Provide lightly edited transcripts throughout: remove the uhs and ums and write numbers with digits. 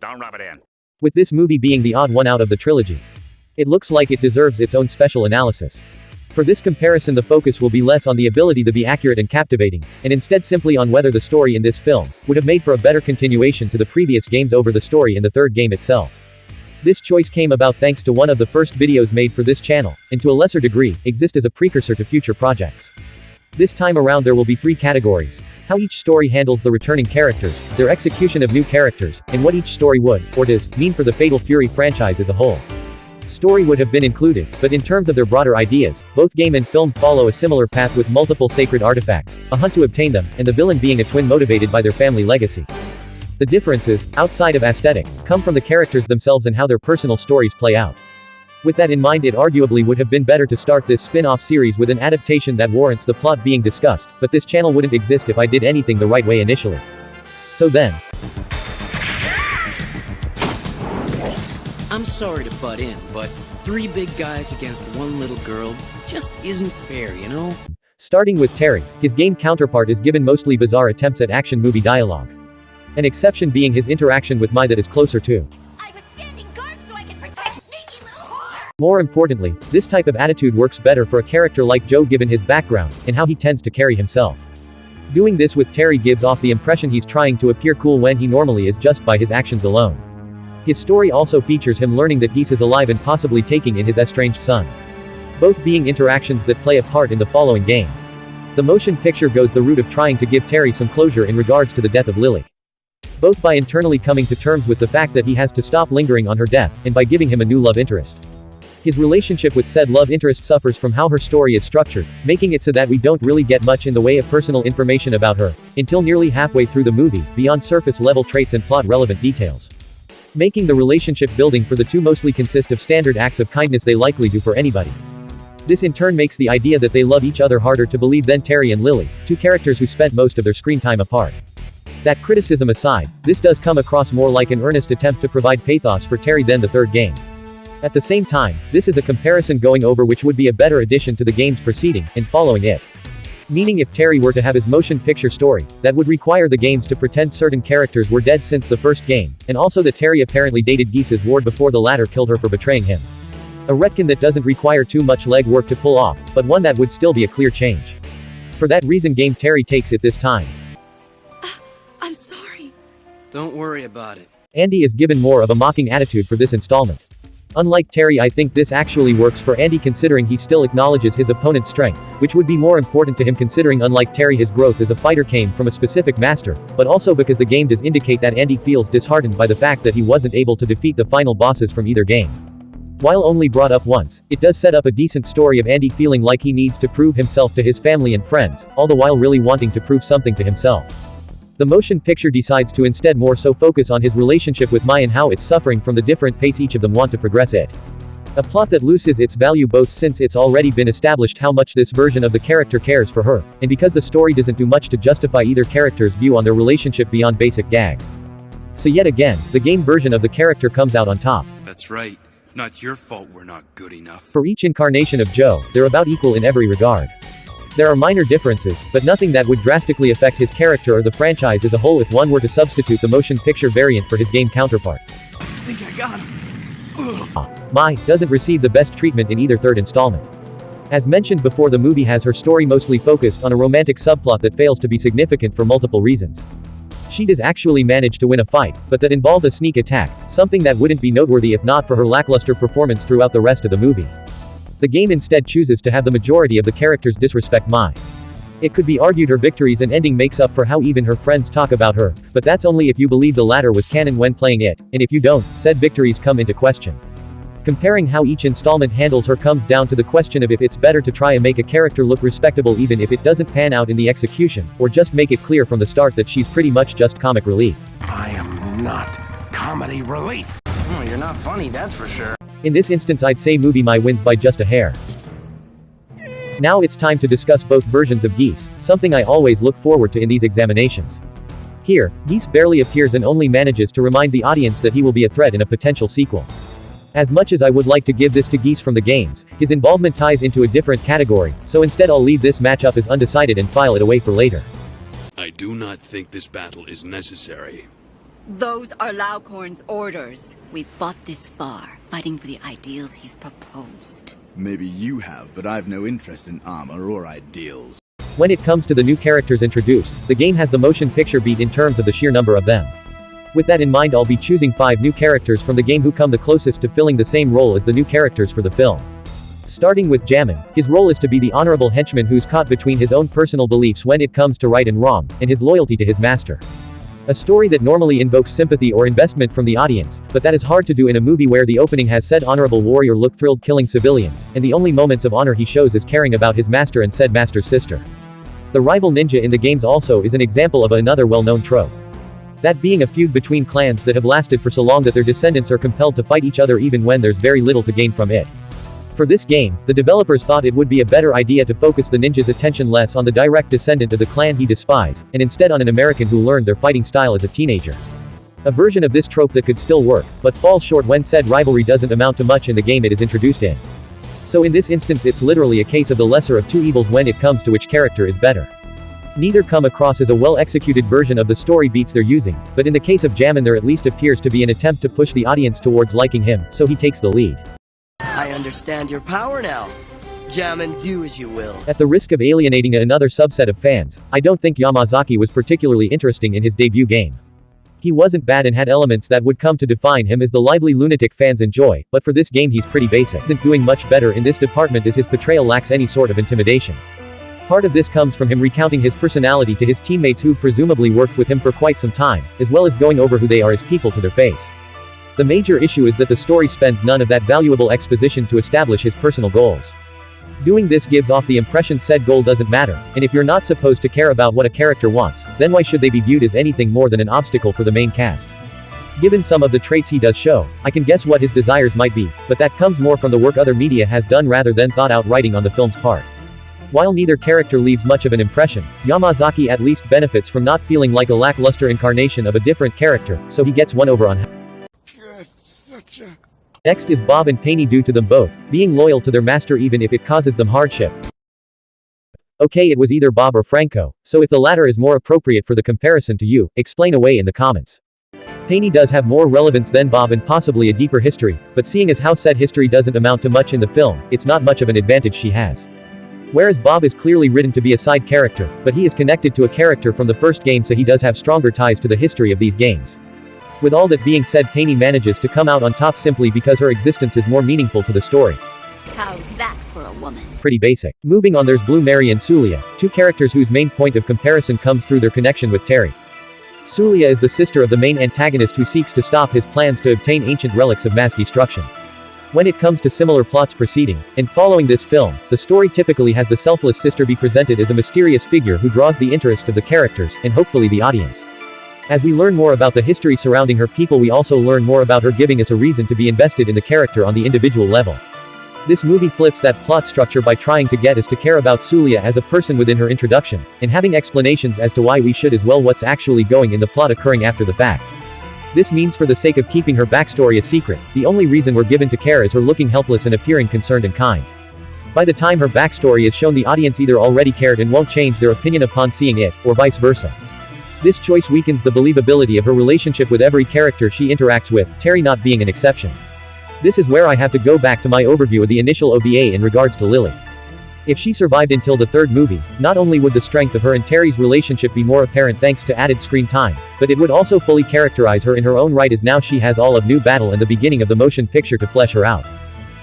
Don't rub it in. With this movie being the odd one out of the trilogy, it looks like it deserves its own special analysis. For this comparison, the focus will be less on the ability to be accurate and captivating, and instead simply on whether the story in this film would have made for a better continuation to the previous games over the story in the third game itself. This choice came about thanks to one of the first videos made for this channel, and to a lesser degree, exist as a precursor to future projects. This time around there will be 3 categories: how each story handles the returning characters, their execution of new characters, and what each story would, or does, mean for the Fatal Fury franchise as a whole. Story would have been included, but in terms of their broader ideas, both game and film follow a similar path with multiple sacred artifacts, a hunt to obtain them, and the villain being a twin motivated by their family legacy. The differences, outside of aesthetic, come from the characters themselves and how their personal stories play out. With that in mind, it arguably would have been better to start this spin-off series with an adaptation that warrants the plot being discussed, but this channel wouldn't exist if I did anything the right way initially. So then, I'm sorry to butt in, but 3 big guys against 1 little girl just isn't fair, you know? starting with Terry, his game counterpart is given mostly bizarre attempts at action movie dialogue. An exception being his interaction with Mai that is closer to. I was standing guard so I could protect sneaky little whore! More importantly, this type of attitude works better for a character like Joe given his background, and how he tends to carry himself. Doing this with Terry gives off the impression he's trying to appear cool when he normally is just by his actions alone. His story also features him learning that Geese is alive and possibly taking in his estranged son. Both being interactions that play a part in the following game. The motion picture goes the route of trying to give Terry some closure in regards to the death of Lily. Both by internally coming to terms with the fact that he has to stop lingering on her death, and by giving him a new love interest. His relationship with said love interest suffers from how her story is structured, making it so that we don't really get much in the way of personal information about her, until nearly halfway through the movie, beyond surface level traits and plot relevant details. Making the relationship building for the 2 mostly consist of standard acts of kindness they likely do for anybody. This in turn makes the idea that they love each other harder to believe than Terry and Lily, 2 characters who spent most of their screen time apart. That criticism aside, this does come across more like an earnest attempt to provide pathos for Terry than the third game. At the same time, this is a comparison going over which would be a better addition to the games preceding, and following it. Meaning if Terry were to have his motion picture story, that would require the games to pretend certain characters were dead since the first game, and also that Terry apparently dated Geese's ward before the latter killed her for betraying him. A retcon that doesn't require too much leg work to pull off, but one that would still be a clear change. For that reason game Terry takes it this time. I'm sorry. Don't worry about it. Andy is given more of a mocking attitude for this installment. Unlike Terry, I think this actually works for Andy considering he still acknowledges his opponent's strength, which would be more important to him considering unlike Terry his growth as a fighter came from a specific master, but also because the game does indicate that Andy feels disheartened by the fact that he wasn't able to defeat the final bosses from either game. While only brought up once, it does set up a decent story of Andy feeling like he needs to prove himself to his family and friends, all the while really wanting to prove something to himself. The motion picture decides to instead more so focus on his relationship with Mai and how it's suffering from the different pace each of them want to progress it. A plot that loses its value both since it's already been established how much this version of the character cares for her, and because the story doesn't do much to justify either character's view on their relationship beyond basic gags. So yet again, the game version of the character comes out on top. That's right. It's not your fault we're not good enough. For each incarnation of Joe, they're about equal in every regard. There are minor differences, but nothing that would drastically affect his character or the franchise as a whole if one were to substitute the motion picture variant for his game counterpart. I think I got him. Mai doesn't receive the best treatment in either third installment. As mentioned before, the movie has her story mostly focused on a romantic subplot that fails to be significant for multiple reasons. She does actually manage to win a fight, but that involved a sneak attack, something that wouldn't be noteworthy if not for her lackluster performance throughout the rest of the movie. The game instead chooses to have the majority of the characters disrespect Mai. It could be argued her victories and ending makes up for how even her friends talk about her, but that's only if you believe the latter was canon when playing it, and if you don't, said victories come into question. Comparing how each installment handles her comes down to the question of if it's better to try and make a character look respectable even if it doesn't pan out in the execution, or just make it clear from the start that she's pretty much just comic relief. I am not comedy relief. Oh, you're not funny, that's for sure. In this instance I'd say movie Mai wins by just a hair. Now it's time to discuss both versions of Geese, something I always look forward to in these examinations. Here, Geese barely appears and only manages to remind the audience that he will be a threat in a potential sequel. As much as I would like to give this to Geese from the games, his involvement ties into a different category, so instead I'll leave this matchup as undecided and file it away for later. I do not think this battle is necessary. Those are Laucorn's orders. We've fought this far, fighting for the ideals he's proposed. Maybe you have, but I've no interest in armor or ideals. When it comes to the new characters introduced, the game has the motion picture beat in terms of the sheer number of them. With that in mind, I'll be choosing 5 new characters from the game who come the closest to filling the same role as the new characters for the film. Starting with Jammin, his role is to be the honorable henchman who's caught between his own personal beliefs when it comes to right and wrong, and his loyalty to his master. A story that normally invokes sympathy or investment from the audience, but that is hard to do in a movie where the opening has said honorable warrior look thrilled killing civilians, and the only moments of honor he shows is caring about his master and said master's sister. The rival ninja in the games also is an example of another well-known trope. That being a feud between clans that have lasted for so long that their descendants are compelled to fight each other even when there's very little to gain from it. For this game, the developers thought it would be a better idea to focus the ninja's attention less on the direct descendant of the clan he despises, and instead on an American who learned their fighting style as a teenager. A version of this trope that could still work, but falls short when said rivalry doesn't amount to much in the game it is introduced in. So in this instance it's literally a case of the lesser of two evils when it comes to which character is better. Neither come across as a well-executed version of the story beats they're using, but in the case of Jammin there at least appears to be an attempt to push the audience towards liking him, so he takes the lead. I understand your power now. Jammin, do as you will. At the risk of alienating another subset of fans, I don't think Yamazaki was particularly interesting in his debut game. He wasn't bad and had elements that would come to define him as the lively lunatic fans enjoy, but for this game he's pretty basic. Isn't doing much better in this department as his portrayal lacks any sort of intimidation. Part of this comes from him recounting his personality to his teammates who presumably worked with him for quite some time, as well as going over who they are as people to their face. The major issue is that the story spends none of that valuable exposition to establish his personal goals. Doing this gives off the impression said goal doesn't matter, and if you're not supposed to care about what a character wants, then why should they be viewed as anything more than an obstacle for the main cast? Given some of the traits he does show, I can guess what his desires might be, but that comes more from the work other media has done rather than thought-out writing on the film's part. While neither character leaves much of an impression, Yamazaki at least benefits from not feeling like a lackluster incarnation of a different character, so he gets one over on. Next is Bob and Penny due to them both being loyal to their master even if it causes them hardship. Okay, it was either Bob or Franco, so if the latter is more appropriate for the comparison to you, explain away in the comments. Penny does have more relevance than Bob and possibly a deeper history, but seeing as how said history doesn't amount to much in the film, it's not much of an advantage she has. Whereas Bob is clearly written to be a side character, but he is connected to a character from the first game so he does have stronger ties to the history of these games. With all that being said, Penny manages to come out on top simply because her existence is more meaningful to the story. How's that for a woman? Pretty basic. Moving on, there's Blue Mary and Sulia, two characters whose main point of comparison comes through their connection with Terry. Sulia is the sister of the main antagonist who seeks to stop his plans to obtain ancient relics of mass destruction. When it comes to similar plots preceding and following this film, the story typically has the selfless sister be presented as a mysterious figure who draws the interest of the characters, and hopefully the audience. As we learn more about the history surrounding her people, we also learn more about her, giving us a reason to be invested in the character on the individual level. This movie flips that plot structure by trying to get us to care about Sulia as a person within her introduction, and having explanations as to why we should as well what's actually going in the plot occurring after the fact. This means for the sake of keeping her backstory a secret, the only reason we're given to care is her looking helpless and appearing concerned and kind. By the time her backstory is shown, the audience either already cared and won't change their opinion upon seeing it, or vice versa. This choice weakens the believability of her relationship with every character she interacts with, Terry not being an exception. This is where I have to go back to my overview of the initial OVA in regards to Lily. If she survived until the third movie, not only would the strength of her and Terry's relationship be more apparent thanks to added screen time, but it would also fully characterize her in her own right, as now she has all of New Battle and the beginning of the motion picture to flesh her out.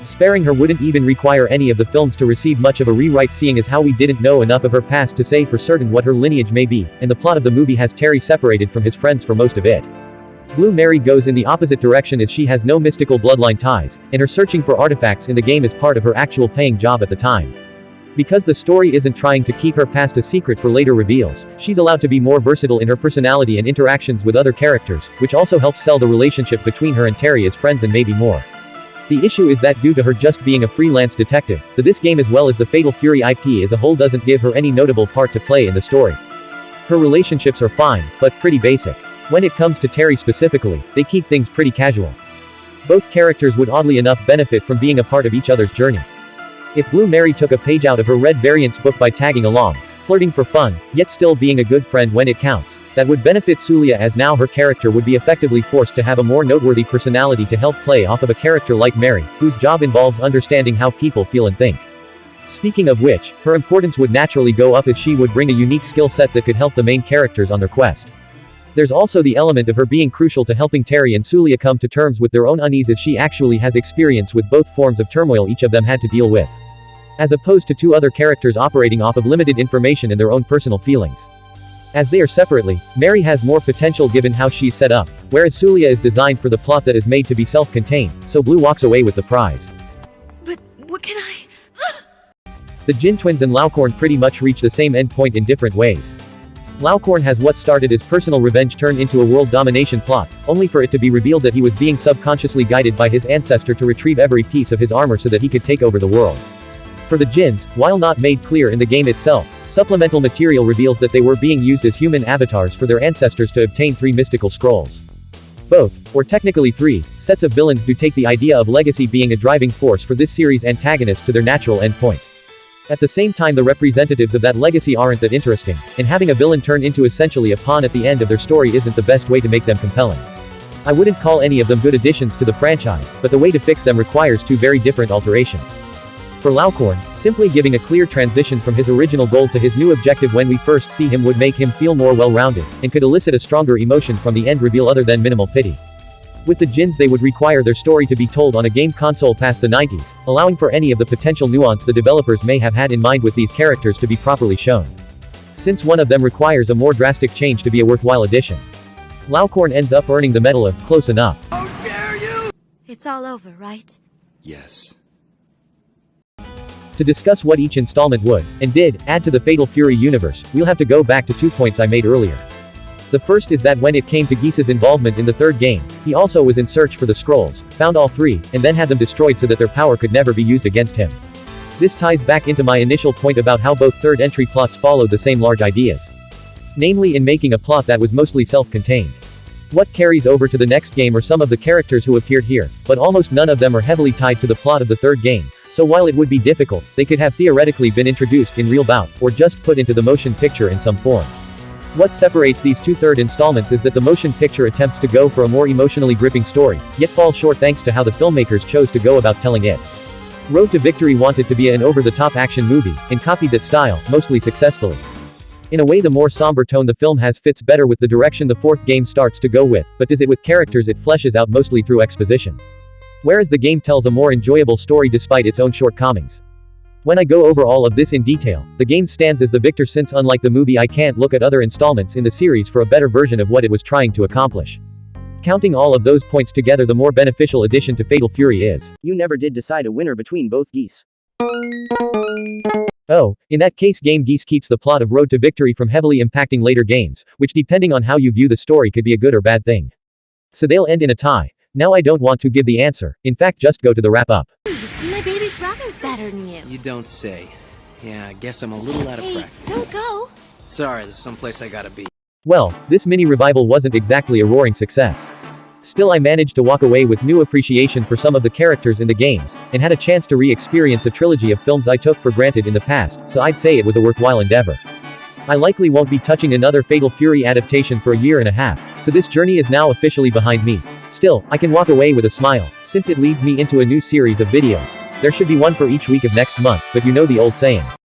Sparing her wouldn't even require any of the films to receive much of a rewrite, seeing as how we didn't know enough of her past to say for certain what her lineage may be, and the plot of the movie has Terry separated from his friends for most of it. Blue Mary goes in the opposite direction as she has no mystical bloodline ties, and her searching for artifacts in the game is part of her actual paying job at the time. Because the story isn't trying to keep her past a secret for later reveals, she's allowed to be more versatile in her personality and interactions with other characters, which also helps sell the relationship between her and Terry as friends and maybe more. The issue is that due to her just being a freelance detective, this game as well as the Fatal Fury IP as a whole doesn't give her any notable part to play in the story. Her relationships are fine, but pretty basic. When it comes to Terry specifically, they keep things pretty casual. Both characters would oddly enough benefit from being a part of each other's journey. If Blue Mary took a page out of her Red Variant's book by tagging along, flirting for fun, yet still being a good friend when it counts, that would benefit Sulia, as now her character would be effectively forced to have a more noteworthy personality to help play off of a character like Mary, whose job involves understanding how people feel and think. Speaking of which, her importance would naturally go up as she would bring a unique skill set that could help the main characters on their quest. There's also the element of her being crucial to helping Terry and Sulia come to terms with their own unease, as she actually has experience with both forms of turmoil each of them had to deal with, as opposed to two other characters operating off of limited information and their own personal feelings. As they are separately, Mary has more potential given how she's set up, whereas Sulia is designed for the plot that is made to be self-contained, so Blue walks away with the prize. But what can I... The Jin twins and Laucorn pretty much reach the same endpoint in different ways. Laucorn has what started as personal revenge turned into a world domination plot, only for it to be revealed that he was being subconsciously guided by his ancestor to retrieve every piece of his armor so that he could take over the world. For the Jins, while not made clear in the game itself, supplemental material reveals that they were being used as human avatars for their ancestors to obtain 3 mystical scrolls. Both, or technically 3, sets of villains do take the idea of legacy being a driving force for this series' antagonist to their natural endpoint. At the same time, the representatives of that legacy aren't that interesting, and having a villain turn into essentially a pawn at the end of their story isn't the best way to make them compelling. I wouldn't call any of them good additions to the franchise, but the way to fix them requires 2 very different alterations. For Laucorn, simply giving a clear transition from his original goal to his new objective when we first see him would make him feel more well-rounded, and could elicit a stronger emotion from the end reveal other than minimal pity. With the Jins, they would require their story to be told on a game console past the 90s, allowing for any of the potential nuance the developers may have had in mind with these characters to be properly shown. Since one of them requires a more drastic change to be a worthwhile addition. Laucorn ends up earning the medal of close enough. It's all over, right? Yes. To discuss what each installment would, and did, add to the Fatal Fury universe, we'll have to go back to 2 points I made earlier. The first is that when it came to Gisa's involvement in the 3rd game, he also was in search for the scrolls, found all 3, and then had them destroyed so that their power could never be used against him. This ties back into my initial point about how both 3rd entry plots followed the same large ideas. Namely, in making a plot that was mostly self-contained. What carries over to the next game are some of the characters who appeared here, but almost none of them are heavily tied to the plot of the 3rd game, so while it would be difficult, they could have theoretically been introduced in real bout, or just put into the motion picture in some form. What separates these 2 third installments is that the motion picture attempts to go for a more emotionally gripping story, yet falls short thanks to how the filmmakers chose to go about telling it. Road to Victory wanted to be an over-the-top action movie, and copied that style, mostly successfully. In a way, the more somber tone the film has fits better with the direction the 4th game starts to go with, but does it with characters it fleshes out mostly through exposition. Whereas the game tells a more enjoyable story despite its own shortcomings. When I go over all of this in detail, the game stands as the victor, since unlike the movie I can't look at other installments in the series for a better version of what it was trying to accomplish. Counting all of those points together, the more beneficial addition to Fatal Fury is, you never did decide a winner between both geese. Oh, in that case Game Geese keeps the plot of Road to Victory from heavily impacting later games, which depending on how you view the story could be a good or bad thing. So they'll end in a tie. Now I don't want to give the answer, in fact just go to the wrap-up. My baby brother's better than you. You don't say. Yeah, I guess I'm a little out of Hey, practice. don't go. Sorry, there's someplace I gotta be. Well, this mini revival wasn't exactly a roaring success. Still, I managed to walk away with new appreciation for some of the characters in the games, and had a chance to re-experience a trilogy of films I took for granted in the past, so I'd say it was a worthwhile endeavor. I likely won't be touching another Fatal Fury adaptation for a year and a half, so this journey is now officially behind me. Still, I can walk away with a smile, since it leads me into a new series of videos. There should be one for each week of next month, but you know the old saying.